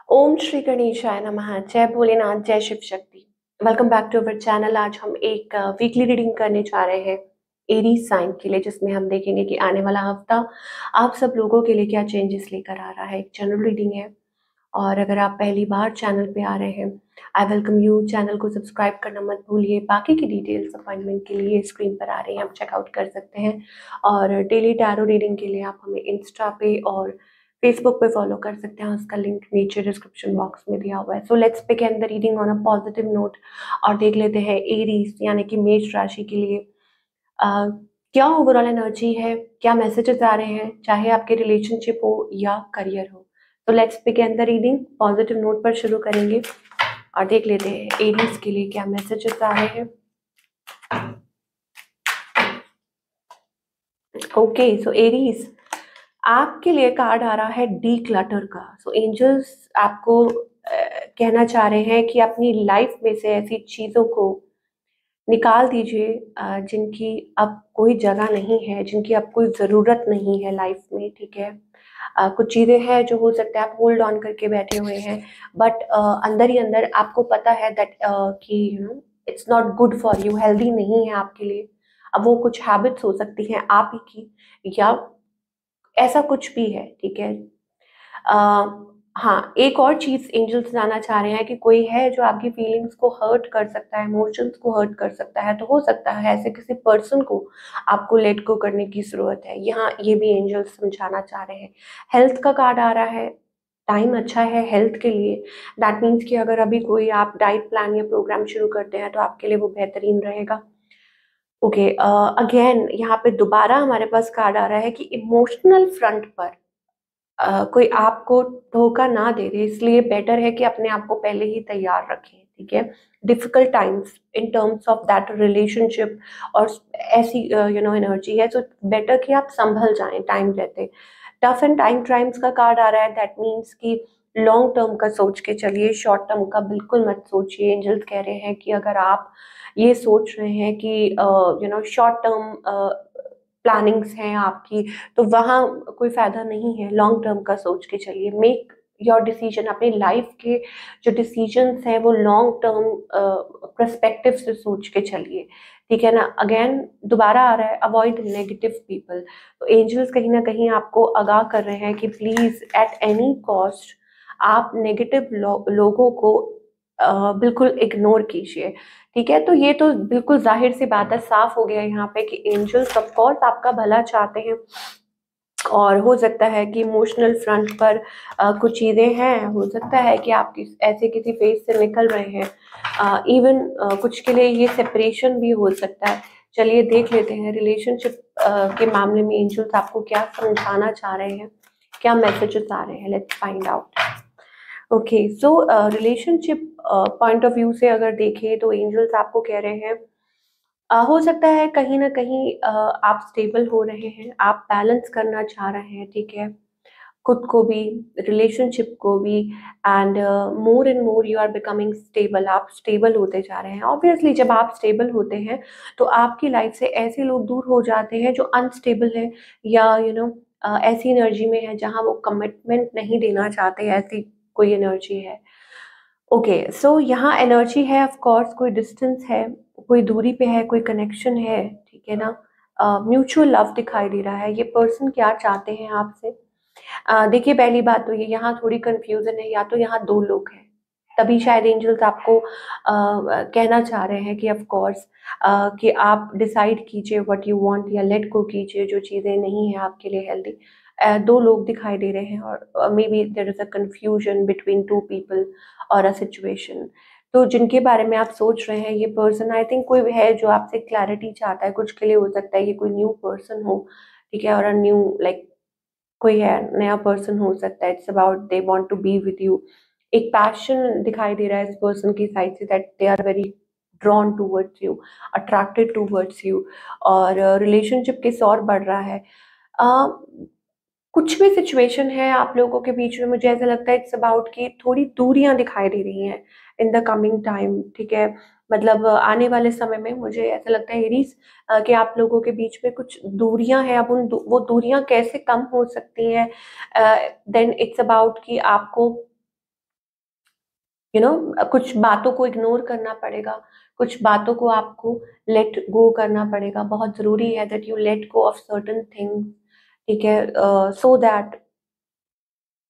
ओम श्री गणेशाय नमः। जय भोलेनाथ, जय Shiv Shakti. Welcome back to our channel. आज हम एक वीकली रीडिंग करने जा रहे हैं एरीज साइन के लिए, जिसमें हम देखेंगे कि आने वाला हफ्ता आप सब लोगों के लिए क्या चेंजेस लेकर आ रहा है। एक जनरल रीडिंग है, और अगर आप पहली बार चैनल पे आ रहे हैं, आई वेलकम यू। चैनल को सब्सक्राइब करना मत भूलिए। बाकी की डिटेल्स अपॉइंटमेंट के लिए स्क्रीन पर आ रही हैं, आप चेकआउट कर सकते हैं। और डेली टैरो रीडिंग के लिए आप हमें इंस्टा पे और फेसबुक पे फॉलो कर सकते हैं, उसका लिंक नीचे डिस्क्रिप्शन बॉक्स में दिया हुआ है। So let's begin the reading on a positive note और देख लेते हैं एरीज यानी कि मेष राशि के लिए अ, क्या ओवरऑल एनर्जी है, क्या मैसेजेस आ रहे हैं, चाहे आपके रिलेशनशिप हो या करियर हो। तो let's begin the reading. Positive note पर शुरू करेंगे और देख लेते हैं एरीज के लिए क्या मैसेजेस आ रहे हैं। ओके, सो एरीज, आपके लिए कार्ड आ रहा है डी क्लटर का। सो एंजल्स आपको कहना चाह रहे हैं कि अपनी लाइफ में से ऐसी चीज़ों को निकाल दीजिए जिनकी अब कोई जगह नहीं है, जिनकी अब कोई ज़रूरत नहीं है लाइफ में। ठीक है, कुछ चीज़ें हैं जो हो सकता है आप होल्ड ऑन करके बैठे हुए हैं, बट अंदर ही अंदर आपको पता है दैट कि it's not good for you, healthy नहीं है आपके लिए। अब वो कुछ हैबिट्स हो सकती हैं आप ही की, या ऐसा कुछ भी है। ठीक है, हाँ, एक और चीज एंजल्स जानना चाह रहे हैं कि कोई है जो आपकी फीलिंग्स को हर्ट कर सकता है, इमोशंस को हर्ट कर सकता है। तो हो सकता है ऐसे किसी पर्सन को आपको लेट गो करने की जरूरत है, यहाँ ये भी एंजल्स समझाना चाह रहे हैं। हेल्थ का कार्ड आ रहा है, टाइम अच्छा है हेल्थ के लिए। दैट मीन्स कि अगर अभी कोई आप डाइट प्लान या प्रोग्राम शुरू करते हैं तो आपके लिए वो बेहतरीन रहेगा। ओके, अगेन यहाँ पे दोबारा हमारे पास कार्ड आ रहा है कि इमोशनल फ्रंट पर कोई आपको धोखा ना दे दे, इसलिए बेटर है कि अपने आप को पहले ही तैयार रखें। ठीक है, difficult times in terms of that relationship और ऐसी एनर्जी है, तो बेटर कि आप संभल जाएं टाइम रहते। टफ एंड टाइम टाइम्स का कार्ड आ रहा है, दैट मीन्स कि लॉन्ग टर्म का सोच के चलिए, शॉर्ट टर्म का बिल्कुल मत सोचिए। एंजल्स कह रहे हैं कि अगर आप ये सोच रहे हैं कि शॉर्ट टर्म प्लानिंग्स हैं आपकी, तो वहाँ कोई फायदा नहीं है। लॉन्ग टर्म का सोच के चलिए, मेक योर डिसीजन। अपनी लाइफ के जो डिसीजंस हैं वो लॉन्ग टर्म पर्सपेक्टिव से सोच के चलिए। ठीक है ना। अगेन दोबारा आ रहा है, अवॉइड नेगेटिव पीपल। तो एंजल्स कहीं ना कहीं आपको आगाह कर रहे हैं कि प्लीज एट एनी कॉस्ट आप नेगेटिव लोगों को बिल्कुल इग्नोर कीजिए। ठीक है, तो ये तो बिल्कुल जाहिर सी बात है, साफ हो गया यहाँ पे कि एंजल्स ऑफ कोर्स आपका भला चाहते हैं। और हो सकता है कि इमोशनल फ्रंट पर कुछ चीज़ें हैं, हो सकता है कि आप ऐसे किसी फेज से निकल रहे हैं। इवन कुछ के लिए ये सेपरेशन भी हो सकता है। चलिए देख लेते हैं रिलेशनशिप के मामले में एंजल्स आपको क्या समझाना चाह रहे हैं, क्या मैसेजेस आ रहे हैं। Let's find out. Okay, so relationship point of view से अगर देखें तो एंजल्स आपको कह रहे हैं हो सकता है कहीं ना कहीं आप स्टेबल हो रहे हैं, आप बैलेंस करना चाह रहे हैं। ठीक है, खुद को भी, रिलेशनशिप को भी, and more and more you are becoming stable. आप स्टेबल होते जा रहे हैं। ऑब्वियसली जब आप स्टेबल होते हैं तो आपकी लाइफ से ऐसे लोग दूर हो जाते हैं जो अनस्टेबल है, या ऐसी एनर्जी में है जहां वो कमिटमेंट नहीं देना चाहते, ऐसी कोई एनर्जी है। ओके, सो यहाँ एनर्जी है, ऑफ कोर्स कोई डिस्टेंस है, कोई दूरी पे है, कोई कनेक्शन है। ठीक है ना, म्यूचुअल लव दिखाई दे रहा है। ये पर्सन क्या चाहते हैं आपसे। देखिए पहली बात तो ये यहाँ थोड़ी कंफ्यूजन है, या तो यहाँ दो लोग हैं, तभी शायद एंजल्स आपको कहना चाह रहे हैं कि ऑफ कोर्स कि आप डिसाइड कीजिए व्हाट यू वांट, या लेट गो कीजिए जो चीज़ें नहीं है आपके लिए हेल्दी। दो लोग दिखाई दे रहे हैं, और may be there is a confusion between two people और अ सिचुएशन। तो जिनके बारे में आप सोच रहे हैं, ये पर्सन आई थिंक कोई है जो आपसे क्लैरिटी चाहता है। कुछ के लिए हो सकता है ये कोई न्यू पर्सन हो। ठीक है, और अ न्यू लाइक कोई है, नया पर्सन हो सकता है। It's about they want to be with you. एक पैशन दिखाई दे रहा है इस पर्सन की साइड से, that they are very drawn towards you, attracted towards you. और रिलेशनशिप किस और बढ़ रहा है। अ, कुछ भी सिचुएशन है आप लोगों के बीच में, मुझे ऐसा लगता है इट्स अबाउट कि थोड़ी दूरियां दिखाई दे रही हैं इन द कमिंग टाइम। ठीक है, मतलब आने वाले समय में मुझे ऐसा लगता है एरीज कि आप लोगों के बीच में कुछ दूरियां हैं। अब वो दूरियां कैसे कम हो सकती हैं, देन इट्स अबाउट कि आपको कुछ बातों को इग्नोर करना पड़ेगा, कुछ बातों को आपको लेट गो करना पड़ेगा। बहुत जरूरी है that you let go of certain things, ठीक है, so that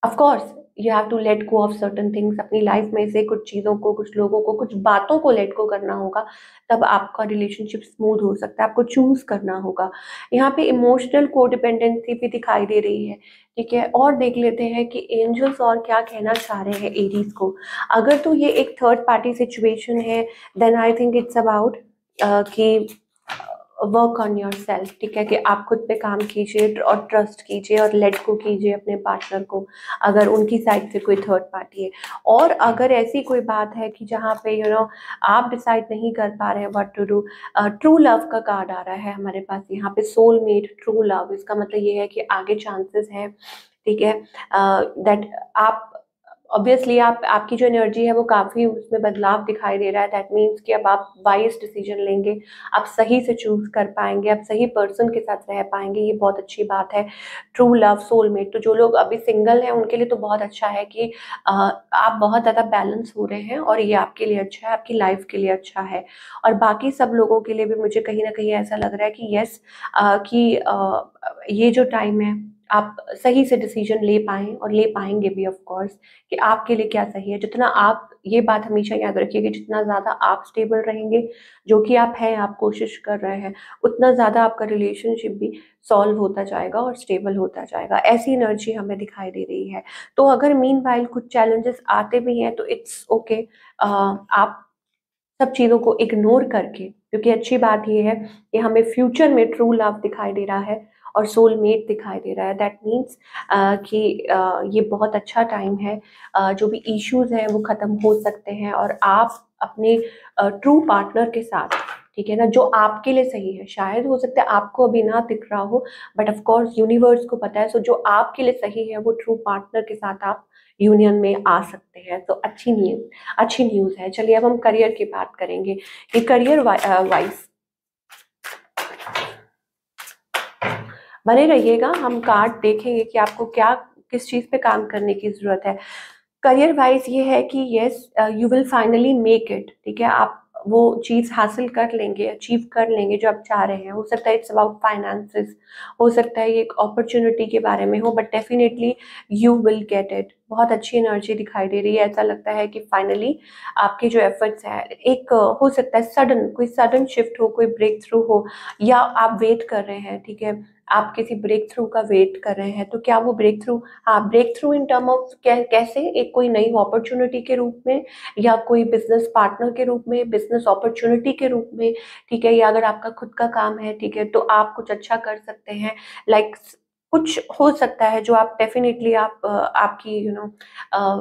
of course you have to let go of certain things. अपनी लाइफ में से कुछ चीज़ों को, कुछ लोगों को, कुछ बातों को लेट गो करना होगा, तब आपका रिलेशनशिप स्मूथ हो सकता है। आपको चूज करना होगा। यहाँ पे इमोशनल कोडिपेंडेंसी भी दिखाई दे रही है, ठीक है। और देख लेते हैं कि एंजल्स और क्या कहना चाह रहे हैं एरीज को। अगर तो ये एक थर्ड पार्टी सिचुएशन है, then I think it's about कि वर्क ऑन योर सेल्फ, ठीक है, कि आप खुद पे काम कीजिए और ट्रस्ट कीजिए और लेट को कीजिए अपने पार्टनर को, अगर उनकी साइड से कोई थर्ड पार्टी है। और अगर ऐसी कोई बात है कि जहाँ पे आप डिसाइड नहीं कर पा रहे हैं what to do, true love का कार्ड आ रहा है हमारे पास यहाँ पे, सोलमेट, ट्रू लव। इसका मतलब ये है कि आगे चांसेस है, ठीक है, दैट आप ऑब्वियसली आपकी जो एनर्जी है वो काफ़ी उसमें बदलाव दिखाई दे रहा है। दैट मीन्स कि अब आप वाइज डिसीजन लेंगे, आप सही से चूज कर पाएंगे, आप सही पर्सन के साथ रह पाएंगे, ये बहुत अच्छी बात है। ट्रू लव, सोलमेट, तो जो लोग अभी सिंगल हैं उनके लिए तो बहुत अच्छा है कि आप बहुत ज़्यादा बैलेंस हो रहे हैं और ये आपके लिए अच्छा है, आपकी लाइफ के लिए अच्छा है। और बाकी सब लोगों के लिए भी मुझे कहीं ना कहीं ऐसा लग रहा है कि यस, कि ये जो टाइम है आप सही से डिसीजन ले पाएं और ले पाएंगे भी ऑफ कोर्स, कि आपके लिए क्या सही है। जितना आप, ये बात हमेशा याद रखिए कि जितना ज़्यादा आप स्टेबल रहेंगे, जो कि आप हैं, आप कोशिश कर रहे हैं, उतना ज़्यादा आपका रिलेशनशिप भी सॉल्व होता जाएगा और स्टेबल होता जाएगा। ऐसी एनर्जी हमें दिखाई दे रही है। तो अगर मीन वाइल कुछ चैलेंजेस आते भी हैं तो इट्स ओके, आप सब चीज़ों को इग्नोर करके, क्योंकि अच्छी बात ये है कि हमें फ्यूचर में ट्रू लव दिखाई दे रहा है और सोलमेट दिखाई दे रहा है। दैट मीन्स कि ये बहुत अच्छा टाइम है। जो भी इश्यूज हैं वो ख़त्म हो सकते हैं और आप अपने ट्रू पार्टनर के साथ, ठीक है ना, जो आपके लिए सही है, शायद हो सकता है आपको अभी ना दिख रहा हो, बट ऑफ कोर्स यूनिवर्स को पता है। सो जो आपके लिए सही है वो ट्रू पार्टनर के साथ आप यूनियन में आ सकते हैं। तो अच्छी न्यूज़ है। चलिए अब हम करियर की बात करेंगे कि करियर वाइज बने रहिएगा। हम कार्ड देखेंगे कि आपको क्या, किस चीज़ पे काम करने की ज़रूरत है। करियर वाइज ये है कि yes, you will finally make it, ठीक है, आप वो चीज़ हासिल कर लेंगे, अचीव कर लेंगे जो आप चाह रहे हैं। हो सकता है इट्स अबाउट फाइनेंसेस, हो सकता है ये एक अपॉर्चुनिटी के बारे में हो, but definitely you will get it. बहुत अच्छी एनर्जी दिखाई दे रही है। ऐसा लगता है कि फाइनली आपके जो एफर्ट्स हैं, एक हो सकता है सडन, कोई सडन शिफ्ट हो, कोई ब्रेक थ्रू हो, या आप वेट कर रहे हैं, ठीक है, आप किसी ब्रेक थ्रू का वेट कर रहे हैं। तो क्या वो ब्रेक थ्रू, हाँ, breakthrough in term of कैसे, एक कोई नई अपॉर्चुनिटी के रूप में, या कोई बिजनेस पार्टनर के रूप में, बिजनेस अपॉर्चुनिटी के रूप में, ठीक है, या अगर आपका खुद का काम है, ठीक है, तो आप कुछ अच्छा कर सकते हैं। लाइक कुछ हो सकता है जो आप डेफिनेटली आप आपकी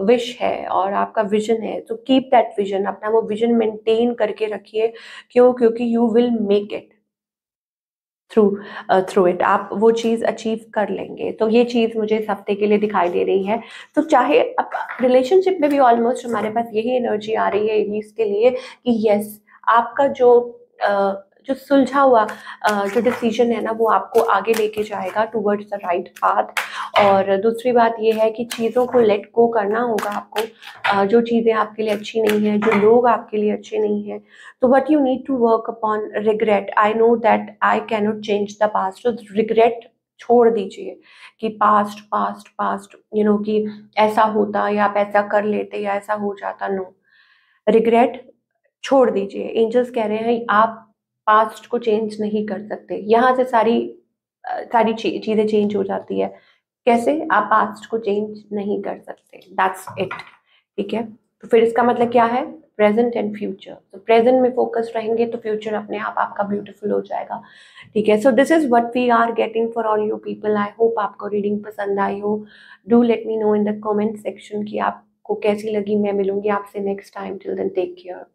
विश है और आपका विजन है। तो कीप दैट विजन, अपना वो विजन मेंटेन करके रखिए। क्यों? क्योंकि you will make it through through it, आप वो चीज़ अचीव कर लेंगे। तो ये चीज़ मुझे इस हफ्ते के लिए दिखाई दे रही है। तो चाहे अब रिलेशनशिप में भी ऑलमोस्ट हमारे पास यही एनर्जी आ रही है एरीज के लिए कि यस, आपका जो सुलझा हुआ जो डिसीजन है ना, वो आपको आगे लेके जाएगा टूवर्ड्स द राइट पाथ। और दूसरी बात ये है कि चीज़ों को लेट गो करना होगा आपको, जो चीज़ें आपके लिए अच्छी नहीं है, जो लोग आपके लिए अच्छे नहीं हैं। So what you need to work upon regret. I know that I cannot change the past. So regret छोड़ दीजिए कि पास्ट पास्ट पास्ट, कि ऐसा होता या आप ऐसा कर लेते या ऐसा हो जाता। नो, रिग्रेट छोड़ दीजिए। एंजल्स कह रहे हैं आप पास्ट को चेंज नहीं कर सकते। यहाँ से सारी चीजें चेंज हो जाती है। कैसे? आप पास्ट को चेंज नहीं कर सकते। दैट्स इट, ठीक है। तो फिर इसका मतलब क्या है? Present and future. तो प्रेजेंट में फोकस रहेंगे तो फ्यूचर अपने आप आपका ब्यूटीफुल हो जाएगा, ठीक है। So this is what we are getting for all you people. I hope आपको रीडिंग पसंद आई हो। Do let me know in the comment section कि आपको कैसी लगी। मैं मिलूंगी आपसे next time. Till then take care.